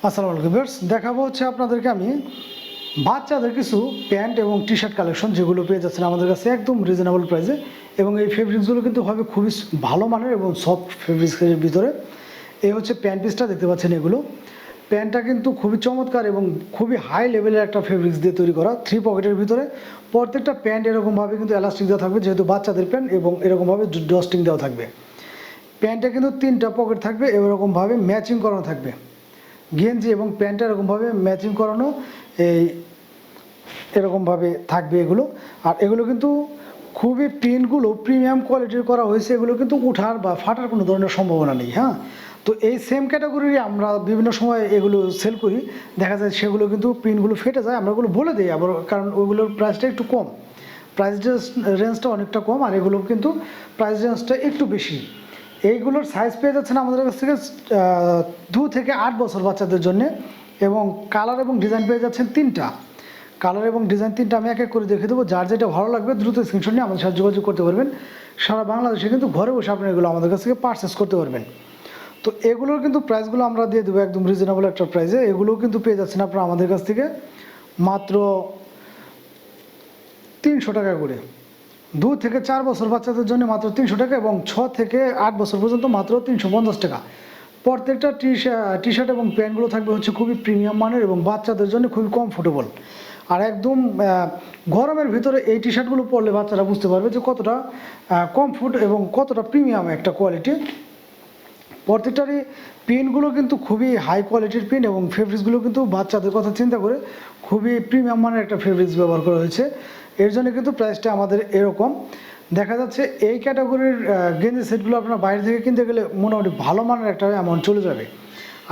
আসসালামু আলাইকুম ভিউয়ার্স, দেখাবো হচ্ছে আপনাদেরকে আমি বাচ্চাদের কিছু প্যান্ট এবং টি শার্ট কালেকশন, যেগুলো পেয়ে যাচ্ছেন আমাদের কাছে একদম রিজনেবল প্রাইসে। এবং এই ফেব্রিক্সগুলো কিন্তু হবে খুবই ভালো মানের এবং সফট ফেব্রিক্সের ভিতরে। এই হচ্ছে প্যান্ট পিসটা, দেখতে পাচ্ছেন এগুলো। প্যান্টটা কিন্তু খুবই চমৎকার এবং খুবই হাই লেভেলের একটা ফেব্রিক্স দিয়ে তৈরি করা, 3 পকেটের ভিতরে। প্রত্যেকটা প্যান্ট এরকমভাবে কিন্তু এলাস্টিক দেওয়া থাকবে, যেহেতু বাচ্চাদের প্যান্ট, এবং এরকমভাবে ডস্টিং দেওয়া থাকবে। প্যান্টটা কিন্তু 3টা পকেট থাকবে, এরকমভাবে ম্যাচিং করানো থাকবে। গেঞ্জি এবং প্যান্টটা এরকমভাবে ম্যাচিং করানো, এই এরকমভাবে থাকবে এগুলো। আর এগুলো কিন্তু খুবই প্রিন্টগুলো প্রিমিয়াম কোয়ালিটির করা হয়েছে, এগুলো কিন্তু উঠার বা ফাটার কোনো ধরনের সম্ভাবনা নেই। হ্যাঁ, তো এই সেম ক্যাটাগরির আমরা বিভিন্ন সময় এগুলো সেল করি, দেখা যায় সেগুলো কিন্তু প্রিন্টগুলো ফেটে যায়, আমরা ওগুলো বলে দিই আবার, কারণ ওইগুলোর প্রাইসটা একটু কম, প্রাইস রেঞ্জটা অনেকটা কম, আর এগুলো কিন্তু প্রাইস রেঞ্জটা একটু বেশি। এইগুলোর সাইজ পেয়ে যাচ্ছেন আমাদের কাছ থেকে 2 থেকে 8 বছর বাচ্চাদের জন্য। এবং কালার এবং ডিজাইন পেয়ে যাচ্ছেন 3টা। কালার এবং ডিজাইন 3টা আমি এক এক করে দেখে দেবো। যার যেটা ভালো লাগবে দ্রুত স্ক্রিনশট নিয়ে আমাদের সাথে যোগাযোগ করতে পারবেন। সারা বাংলাদেশে কিন্তু ঘরে বসে আপনি এগুলো আমাদের কাছ থেকে পারচেস করতে পারবেন। তো এগুলোর কিন্তু প্রাইসগুলো আমরা দিয়ে দেবো একদম রিজনেবল একটা প্রাইসে। এগুলোও কিন্তু পেয়ে যাচ্ছেন আপনারা আমাদের কাছ থেকে মাত্র 300 টাকা করে। 2 থেকে 4 বছর বাচ্চাদের জন্য মাত্র 300 টাকা, এবং 6 থেকে 8 বছর পর্যন্ত মাত্র 350 টাকা। প্রত্যেকটা টি শার্ট এবং প্যান্টগুলো থাকবে হচ্ছে খুবই প্রিমিয়াম মানের এবং বাচ্চাদের জন্য খুবই কমফোর্টেবল। আর একদম গরমের ভিতরে এই টি শার্টগুলো পরলে বাচ্চারা বুঝতে পারবে যে কতটা কমফোর্ট এবং কতটা প্রিমিয়াম একটা কোয়ালিটি। প্রত্যেকটারই পেনগুলো কিন্তু খুবই হাই কোয়ালিটির পেন, এবং ফেব্রিক্সগুলো কিন্তু বাচ্চাদের কথা চিন্তা করে খুবই প্রিমিয়াম মানের একটা ফেব্রিক্স ব্যবহার করা হয়েছে। এর জন্য কিন্তু প্রাইসটা আমাদের এরকম দেখা যাচ্ছে। এই ক্যাটাগরির গেঞ্জি সেটগুলো আপনার বাইরে থেকে কিনতে গেলে মোটামুটি ভালো মানের একটা অ্যামাউন্ট চলে যাবে।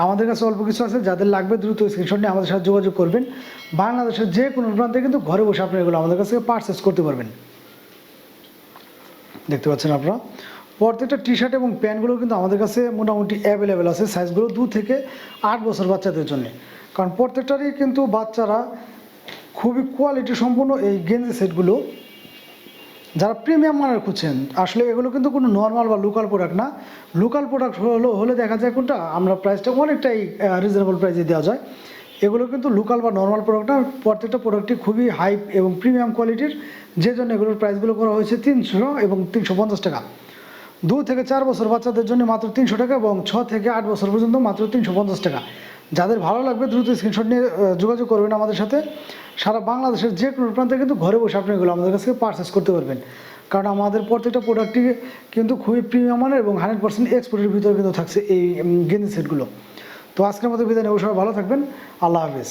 আমাদের কাছে অল্প কিছু আছে, যাদের লাগবে দ্রুত স্ক্রিনশট নিয়ে আমাদের সাথে যোগাযোগ করবেন। বাংলাদেশের যে কোনো প্রান্তে কিন্তু ঘরে বসে আপনি এগুলো আমাদের কাছ থেকে পারচেস করতে পারবেন। দেখতে পাচ্ছেন আপনারা প্রত্যেকটা টি শার্ট এবং প্যান্টগুলো কিন্তু আমাদের কাছে মোটামুটি অ্যাভেলেবেল আছে, সাইজগুলো 2 থেকে 8 বছর বাচ্চাদের জন্য। কারণ প্রত্যেকটারই কিন্তু বাচ্চারা খুবই কোয়ালিটি সম্পন্ন এই গেঞ্জি সেটগুলো, যারা প্রিমিয়াম মানের খুঁজছেন। আসলে এগুলো কিন্তু কোনো নর্মাল বা লোকাল প্রোডাক্ট না। লোকাল প্রোডাক্ট হলে দেখা যায় কোনটা আমরা প্রাইসটা অনেকটাই রিজনেবল প্রাইসে দেওয়া যায়। এগুলো কিন্তু লোকাল বা নর্মাল প্রোডাক্ট না, প্রত্যেকটা প্রোডাক্টই খুবই হাই এবং প্রিমিয়াম কোয়ালিটির, যে জন্য এগুলোর প্রাইসগুলো করা হয়েছে 300 এবং 350 টাকা। 2 থেকে 4 বছর বাচ্চাদের জন্য মাত্র 300 টাকা, এবং 6 থেকে 8 বছর পর্যন্ত মাত্র 350 টাকা। যাদের ভালো লাগবে দ্রুত স্ক্রিনশট নিয়ে যোগাযোগ করবেন আমাদের সাথে। সারা বাংলাদেশের যে কোনো প্রান্তে কিন্তু ঘরে বসে আপনি এগুলো আমাদের কাছ থেকে পারচেস করতে পারবেন, কারণ আমাদের প্রত্যেকটা প্রোডাক্টই কিন্তু খুবই প্রিমিয়াম মানের এবং 100% এক্সপোর্টের ভিতরে কিন্তু থাকছে এই গেঞ্জি সেটগুলো। তো আজকের মতো বিদায় নেব, সবাই ভালো থাকবেন, আল্লাহ হাফিজ।